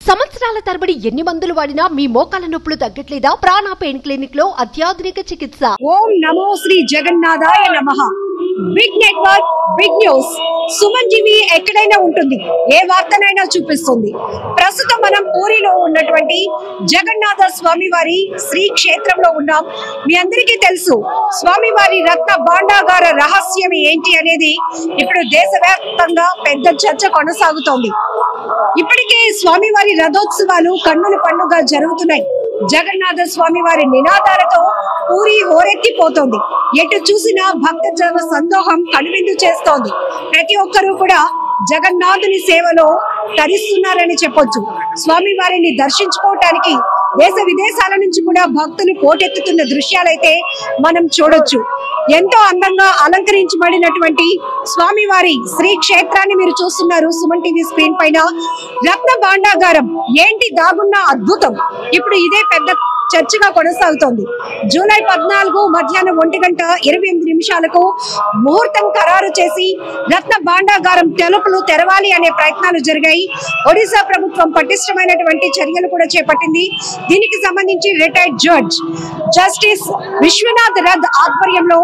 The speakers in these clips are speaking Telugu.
సంవత్సరాల తరబడి ఎన్ని మందులు వాడినా మీ మోకాల నొప్పులు తగ్గట్లేదా? ప్రాణ పెయిన్ క్లినిక్ లో అత్యాధునిక చికిత్స. ఓం నమో శ్రీ జగన్నాథాయ నమః. Big network, big news. Suman TV ఎక్కడైనా ఉంటుంది, ఏ వార్తనైనా చూపిస్తుంది. ప్రస్తుతం మనం పూరిలో ఉన్నటువంటి జగన్నాథ స్వామివారి శ్రీ క్షేత్రంలో ఉన్నాం. మీ అందరికీ తెలుసు స్వామివారి రత్న భాండాగార రహస్యం ఏంటి అనేది ఇప్పుడు దేశవ్యాప్తంగా పెద్ద చర్చ కొనసాగుతోంది. ఇప్పటికే స్వామివారి రథోత్సవాలు కన్నుల పండుగ జరుగుతున్నాయి. జగన్నాథ స్వామివారి నినాదాలతో పూరి హోరెత్తిపోతోంది. ఎటు చూసినా భక్త జన సందోహం కనువిందు చేస్తోంది. ప్రతి ఒక్కరూ కూడా జగన్నాథుని సేవలో తరిస్తున్నారని చెప్పొచ్చు. స్వామివారిని దర్శించుకోవటానికి దేశ విదేశాల నుంచి కూడా భక్తులు పోటెత్తుతున్న దృశ్యాలైతే మనం చూడొచ్చు. ఎంతో అందంగా అలంకరించబడినటువంటి స్వామివారి శ్రీ క్షేత్రాన్ని మీరు చూస్తున్నారు సుమన్ టీవీ స్క్రీన్ పైన. రత్న భాండాగారం ఏంటి దాగున్న అద్భుతం ఇప్పుడు ఇదే పెద్ద చర్చగా కొనసాగుతోంది. జూలై 14 మధ్యాహ్నం 1:28 ముహూర్తం ఖరారు చేసి రత్న భాండాగారం తలుపులు తెరవాలి అనే ప్రయత్నాలు జరిగాయి. ఒడిశా ప్రభుత్వం పటిష్టమైనటువంటి చర్యలు కూడా చేపట్టింది. దీనికి సంబంధించి retired judge justice Vishwanath Rath ఆధ్వర్యంలో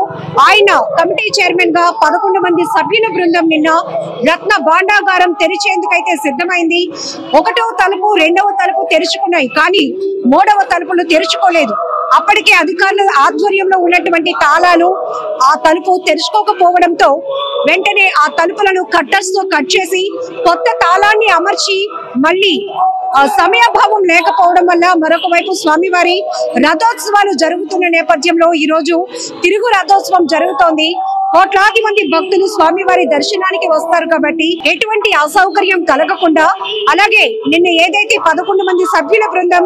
ఆయన కమిటీ చైర్మన్ గా 11 మంది సభ్యుల బృందం నిన్న రత్న భాండాగారం తెరిచేందుకైతే సిద్ధమైంది. 1వ తలుపు 2వ తలుపు తెరుచుకున్నాయి, కానీ 3వ తలుపులు తెరుచుకోలేదు. అప్పటికే అధికారుల ఆధ్వర్యంలో ఉన్నటువంటి తాళాలు ఆ తలుపు తెరుచుకోకపోవడంతో వెంటనే ఆ తలుపులను కట్టర్స్ తో కట్ చేసి కొత్త తాళాన్ని అమర్చి మళ్ళీ సమయాభావం లేకపోవడం వల్ల మరొక వైపు స్వామివారి రథోత్సవాలు జరుగుతున్న నేపథ్యంలో ఈ రోజు తిరుగు రథోత్సవం జరుగుతోంది. కోట్లాది మంది భక్తులు స్వామివారి దర్శనానికి వస్తారు కాబట్టి ఎటువంటి అసౌకర్యం కలగకుండా, అలాగే నిన్న ఏదైతే 11 మంది సభ్యుల బృందం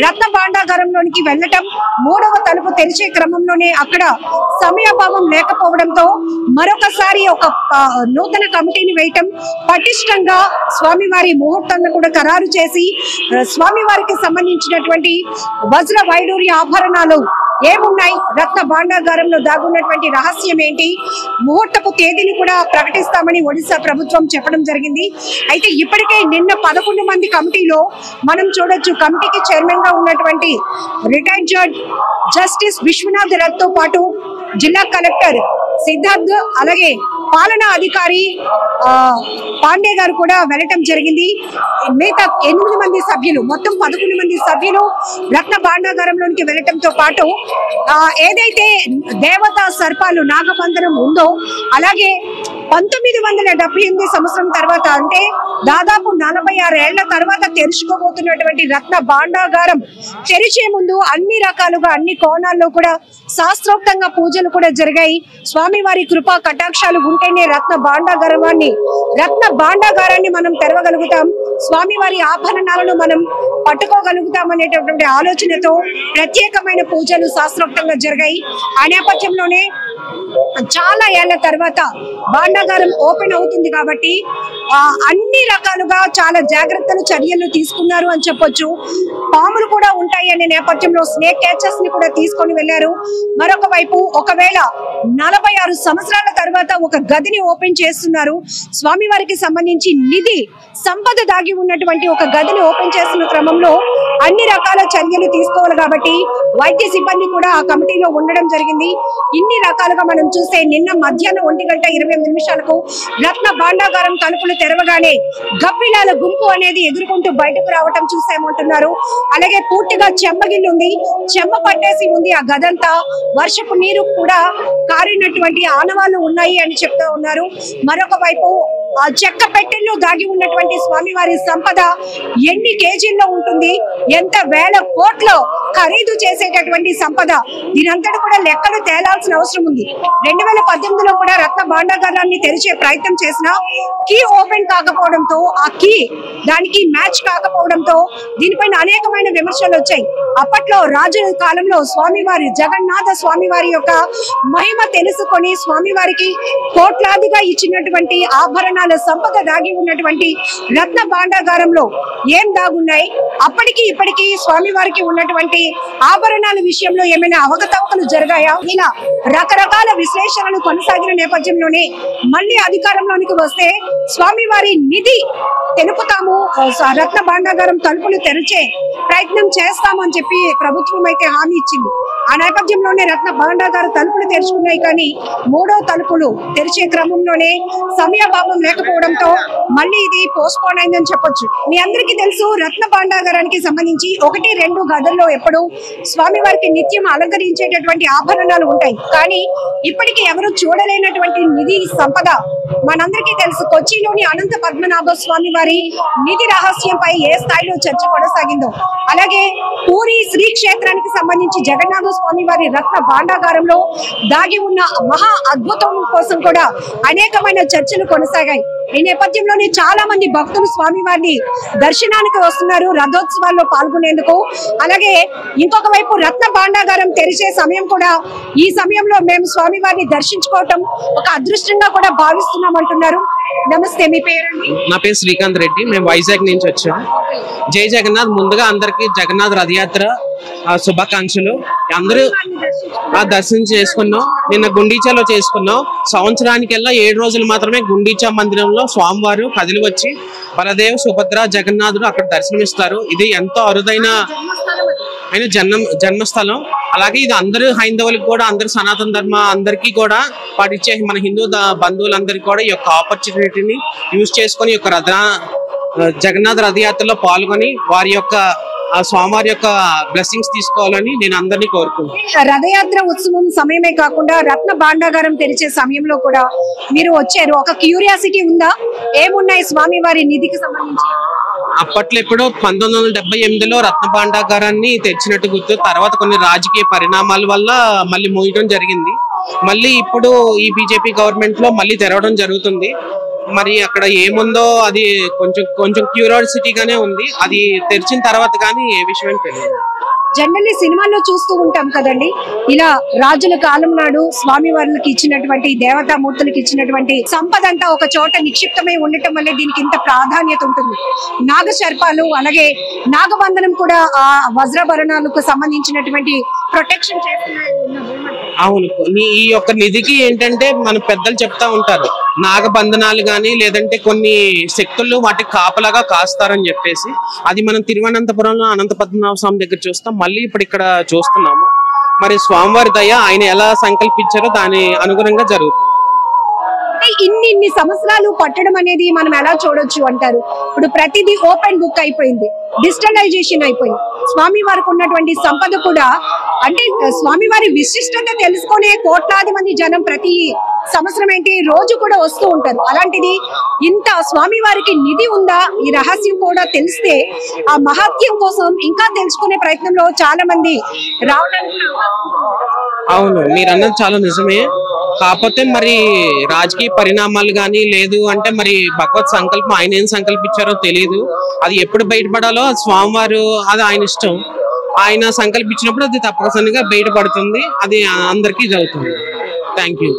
రత్న భాండాగారంలోనికి వెళ్ళటం, 3వ తలుపు తెరిచే క్రమంలోనే అక్కడ సమయాభావం లేకపోవడంతో మరొకసారి ఒక నూతన కమిటీని వేయటం, పటిష్టంగా స్వామివారి ముహూర్తాన్ని కూడా ఖరారు చేసి స్వామివారికి సంబంధించినటువంటి వజ్ర వైడూర్య ఆభరణాలు ఏమున్నాయి, రత్న భాండాగారంలో దాగున్నటువంటి రహస్యం ఏంటి, ముహూర్తపు తేదీని కూడా ప్రకటిస్తామని ఒడిశా ప్రభుత్వం చెప్పడం జరిగింది. అయితే ఇప్పటికే నిన్న 11 మంది కమిటీలో మనం చూడొచ్చు, కమిటీకి చైర్మన్ గా ఉన్నటువంటి retired judge justice Vishwanath Rath తో పాటు జిల్లా కలెక్టర్ సిద్ధార్థ్, అలాగే పాలనా అధికారి పాండే గారు కూడా వెళ్ళటం జరిగింది. మిగతా 8 మంది సభ్యులు, మొత్తం 11 మంది సభ్యులు రత్న భాండాగారంలోనికి వెళ్ళటంతో పాటు ఏదైతే దేవతా సర్పాలు నాగబంధనం ఉందో, అలాగే 1978 సంవత్సరం తర్వాత, అంటే దాదాపు 46 ఏళ్ల తర్వాత తెరుచుకోబోతున్నటువంటి రత్న భాండాగారం తెరిచే ముందు అన్ని రకాలుగా అన్ని కోణాల్లో కూడా శాస్త్రోక్తంగా పూజలు కూడా జరిగాయి. స్వామివారి కృపా కటాక్షాలు ఉంటేనే రత్న భాండాగారాన్ని మనం తెరవగలుగుతాం, స్వామివారి ఆభరణాలను మనం పట్టుకోగలుగుతాం అనేటటువంటి ఆలోచనతో ప్రత్యేకమైన పూజలు శాస్త్రోక్తంగా జరిగాయి. ఆ నేపథ్యంలోనే చాలా ఏళ్ల తర్వాత భాండాగారం ఓపెన్ అవుతుంది కాబట్టి అన్ని రకాలుగా చాలా జాగ్రత్తలు చర్యలు తీసుకున్నారు అని చెప్పొచ్చు. పాములు కూడా ఉంటాయి అనే నేపథ్యంలో స్నేక్ క్యాచర్స్ ని కూడా తీసుకొని వెళ్లారు. మరొక వైపు ఒకవేళ 46 సంవత్సరాల తర్వాత ఒక గదిని ఓపెన్ చేస్తున్నారు. స్వామివారికి సంబంధించి నిధి సంపద దాగి ఉన్నటువంటి ఒక గదిని ఓపెన్ చేస్తున్న క్రమంలో అన్ని రకాల చర్యలు తీసుకోవాలి కాబట్టి వైద్య సిబ్బంది కూడా ఆ కమిటీలో ఉండడం జరిగింది. ఇన్ని రకాలుగా మనం చూస్తే నిన్న మధ్యాహ్నం 1:28 రత్న భాండాగారం తలుపులు తెరవగానే గబ్బిలాల గుంపు అనేది ఎదుర్కొంటూ బయటకు రావటం చూసామంటున్నారు. అలాగే పూర్తిగా చెమ్మగిల్లు ఉంది, చెమ్మ పట్టేసి ఉంది ఆ గదంతా. వర్షపు నీరు కూడా కారినటువంటి ఆనవాళ్లు ఉన్నాయి అని చెప్తూ ఉన్నారు. మరొక వైపు ఆ చెక్క పెట్టెల్లో దాగి ఉన్నటువంటి స్వామివారి సంపద ఎన్ని కేజీల్లో ఉంటుంది, ఎంత వేల కోట్ల ఖరీదు చేసేటటువంటి సంపద, దీనంతటి కూడా లెక్కలు తేలాల్సిన అవసరం ఉంది. 2018లో కూడా రత్న భాండాగారాన్ని తెరిచే ప్రయత్నం చేసినా కీ ఓపెన్ కాకపోవడంతో, ఆ కీ దానికి మ్యాచ్ కాకపోవడంతో దీనిపైన అనేకమైన విమర్శలు వచ్చాయి. అప్పట్లో రాజుల కాలంలో స్వామివారి జగన్నాథ స్వామివారి యొక్క మహిమ తెలుసుకొని స్వామివారికి కోట్లాదిగా ఇచ్చినటువంటి ఆభరణాల సంపద దాగి ఉన్నటువంటి రత్న భాండాగారంలో ఏం దాగున్నాయి, అప్పటికి ఇప్పటికీ స్వామివారికి ఉన్నటువంటి ఉన్నటువంటి ఆభరణాల విషయంలో ఏమైనా అవకతవకలు జరిగాయా? ఇలా రకరకాల విశ్లేషణలు కొనసాగిన నేపథ్యంలోనే మళ్ళీ అధికారంలోనికి వస్తే స్వామివారి నిధి తెలుపుతాము, రత్న భాండాగారం తలుపులు తెరిచే ప్రయత్నం చేస్తామని చెప్పి ప్రభుత్వం అయితే హామీ ఇచ్చింది. ఆ నేపథ్యంలోనే రత్న భాండాగారం తలుపులు తెరుచుకున్నాయి, కానీ మూడో తలుపులు తెరిచే క్రమంలోనే సమయభావం లేకపోవడంతో మళ్ళీ ఇది పోస్ట్ పోన్ అయిందని చెప్పొచ్చు. మీ అందరికీ తెలుసు, రత్న భాండాగారానికి సంబంధించి 1-2 గదుల్లో ఎప్పుడు స్వామివారికి నిత్యం అలంకరించేటటువంటి ఆభరణాలు ఉంటాయి. కానీ ఇప్పటికీ ఎవరు చూడలేనటువంటి నిధి సంపద మనందరికీ తెలుసు. కొచ్చిలోని అనంత పద్మనాభ స్వామి వారి నిధి రహస్యంపై ఏ స్థాయిలో చర్చ కొనసాగిందో, అలాగే పూరి శ్రీక్షేత్రానికి సంబంధించి జగన్నాథ స్వామి వారి రత్న భాండాగారంలో దాగి ఉన్న మహా అద్భుతం కోసం కూడా అనేకమైన చర్చలు కొనసాగాయి. ఈ నేపథ్యంలోనే చాలా మంది భక్తులు స్వామివారిని దర్శనానికి వస్తున్నారు రథోత్సవాల్లో పాల్గొనేందుకు. అలాగే ఇంకొక వైపు రత్న భాండాగారం తెరిచే సమయం కూడా ఈ సమయంలో మేము స్వామివారిని దర్శించుకోవటం ఒక అదృష్టంగా కూడా భావిస్తున్నాం అంటున్నారు. నమస్తే, మీ పేరండి? నా పేరు శ్రీకాంత్ రెడ్డి, మేము వైజాగ్ నుంచి వచ్చాం. జై జగన్నాథ్. ముందుగా అందరికి జగన్నాథ్ రథయాత్ర శుభాకాంక్షలు. అందరూ దర్శనం చేసుకున్నాం. నిన్న గుండీచాలో చేసుకున్నాం. సంవత్సరానికెల్లా 7 రోజులు మాత్రమే గుండీచా మందిరంలో స్వామివారు కదిలి వచ్చి బలదేవ్, సుభద్ర, జగన్నాథుడు అక్కడ దర్శనమిస్తారు. ఇది ఎంతో అరుదైన జన్మస్థలం. అలాగే ఇది అందరూ హైందవులకు కూడా, అందరు సనాతన ధర్మ అందరికీ కూడా పాటించే మన హిందూ బంధువులందరికీ కూడా ఈ యొక్క ఆపర్చునిటీని యూజ్ చేసుకొని ఈ యొక్క జగన్నాథ్ రథయాత్రలో పాల్గొని వారి యొక్క స్వామివారి యొక్క బ్లెస్సింగ్స్ తీసుకోవాలని నేను అందరినీ కోరుకుంటున్నాను. రథయాత్ర ఉత్సవం సమయమే కాకుండా రత్న భాండాగారం తెరిచే సమయంలో కూడా మీరు వచ్చారు. ఒక క్యూరియాసిటీ ఉందా? ఏమున్నాయి స్వామివారి నిధికి సంబంధించి? అప్పట్లో ఎప్పుడో 1978లో రత్న భాండాగారాన్ని తెరిచినట్టు గుర్తు. తర్వాత కొన్ని రాజకీయ పరిణామాల వల్ల మళ్ళీ మూయడం జరిగింది. మళ్ళీ ఇప్పుడు ఈ బీజేపీ గవర్నమెంట్ లో మళ్ళీ తెరవడం జరుగుతుంది. మరి అక్కడ ఏముందో అది కొంచెం క్యూరియాసిటీగానే ఉంది. అది తెరిచిన తర్వాత కానీ ఏ విషయం తెలియదు. జనరల్లీ సినిమాల్లో చూస్తూ ఉంటాం కదండి, ఇలా రాజుల కాలం నాడు స్వామి వారికి ఇచ్చినటువంటి దేవతామూర్తులకు ఇచ్చినటువంటి సంపద అంతా ఒక చోట నిక్షిప్తమై ఉండటం వల్లే దీనికి ఇంత ప్రాధాన్యత ఉంటుంది. నాగశర్పాలు, అలాగే నాగబంధనం కూడా ఆ వజ్రాభరణాలకు సంబంధించినటువంటి ప్రొటెక్షన్ చేస్తున్నాయి. అవును, ఈ యొక్క నిధికి ఏంటంటే మన పెద్దలు చెప్తా ఉంటారు, నాగబంధనాలు గాని లేదంటే కొన్ని శక్తులు వాటికి కాపలాగా కాస్తారని చెప్పేసి. అది మనం తిరువనంతపురంలో అనంత పద్మనాభ స్వామి దగ్గర చూస్తాం, మళ్ళీ ఇప్పుడు ఇక్కడ చూస్తున్నాము. మరి స్వామివారి దయ ఆయన ఎలా సంకల్పించారో దాని అనుగుణంగా జరుగుతుంది. ఇన్ని సంవత్సరాలు పట్టడం అనేది మనం ఎలా చూడొచ్చు అంటారు? ఇప్పుడు ప్రతిదీ ఓపెన్ బుక్ అయిపోయింది, డిజిటలైజేషన్ అయిపోయింది. స్వామి వారికి ఉన్నటువంటి సంపద కూడా, అంటే స్వామివారి విశిష్టత తెలుసుకునే కోట్లాది మంది జనం ప్రతి సంవత్సరం ఏంటి రోజు కూడా వస్తూ ఉంటారు. అలాంటిది ఇంత స్వామి వారికి నిధి ఉందా, ఈ రహస్యం కూడా తెలిస్తే ఆ మహత్యం కోసం ఇంకా తెలుసుకునే ప్రయత్నంలో చాలా మంది రావడానికి. అవును, మీరు అన్నది చాలా నిజమే. కాకపోతే మరి రాజకీయ పరిణామాలు కానీ లేదు అంటే మరి భగవత్ సంకల్పం ఆయన ఏం సంకల్పించారో తెలియదు. అది ఎప్పుడు బయటపడాలో స్వామివారు, అది ఆయన ఇష్టం. ఆయన సంకల్పించినప్పుడు అది తప్పనిసరిగా బయటపడుతుంది. అది అందరికీ జరుగుతుంది. Thank you.